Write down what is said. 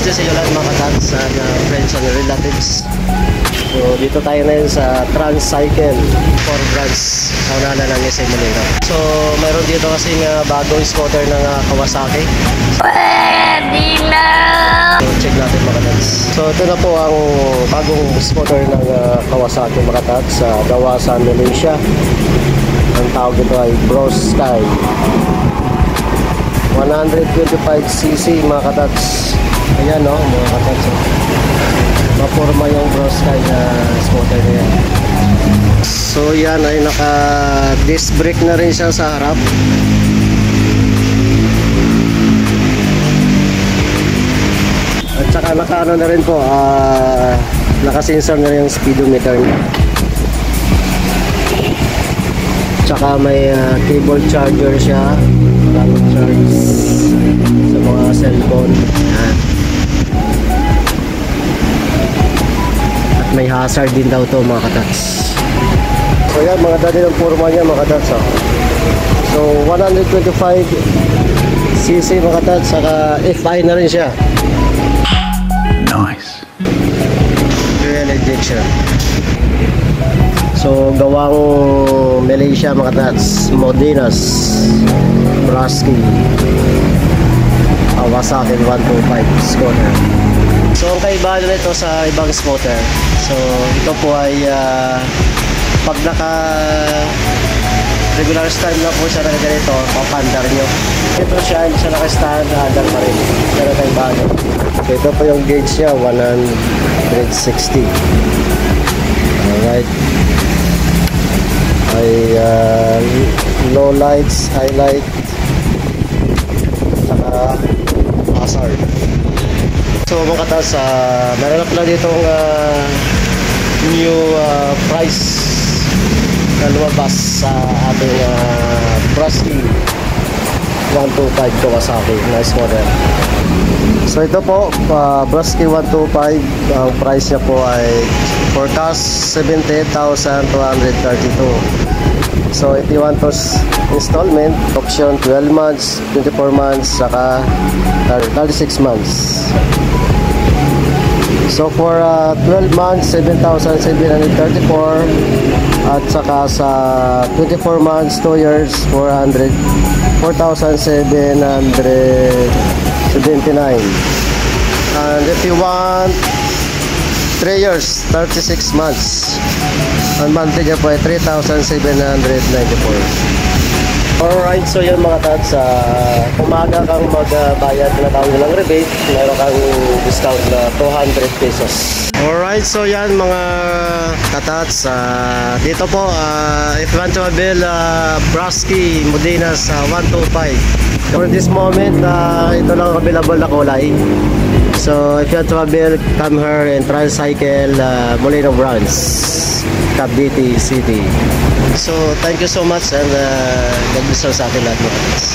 bless you sa iyo lahat mga katats and friends and relatives. So dito tayo ngayon sa Transcycle for branch sa unahan ng SM Molino. So mayroon dito kasing bagong scooter ng Kawasaki. Pwede na! So check natin mga katats. So ito na po ang bagong scooter ng Kawasaki mga katats sa gawa sa Malaysia. Ang tawag ito ay Bros Sky 125cc mga katats. Ayan o mga katats, maporma yung Bros Sky na scooter na yan. So yan ay naka disc brake na rin siya sa harap. At saka naka ano na rin po, naka sensor na rin yung speedometer niya. Tsaka may cable charger siya para mag-charge sa mga cellphone. At may hazard din daw to mga katats. So yan mga dati ng forma niya mga katats. So 125cc mga katats, saka FI na rin siya. Nice. Fuel injection. So gawang Malaysia mga katats, Modenas Brasky Kawasaki 125 scooter. So ang kaibahan nito sa ibang scooter, so ito po ay pag naka regular stand na po siya na ganito, papandar nyo. Ito siya, hindi siya naka-stand, andar pa rin. Pero kaibahan. So ito po yung gauge niya, 160. Alright. Ay low lights, highlight, saka hazard. So mga katas, meron na pala ditong new price na lumabas sa ating Brasky 125 Kawasaki na scooter. So ito po, Brasky 125, ang price niya po ay forecast 70,232. So if you want to installment, option 12 months, 24 months, saka 36 months. So for 12 months, 7,734, at saka sa 24 months, 2 years, 4,779. And if you want 3 years, 36 months, ang monthly niya po ay 3,794. Alright, so yun mga tats, umaga kang magbayad na tawag nilang rebate, meron kang discount na 200 pesos. Alright, so yan mga katats, dito po, if you want to avail Brasky Modenas 125. For this moment, ito lang available na kulay. So if you want to avail, come here and Transcycle Molino branch, Cavite City. So thank you so much and God bless sa atin lahat mga katats.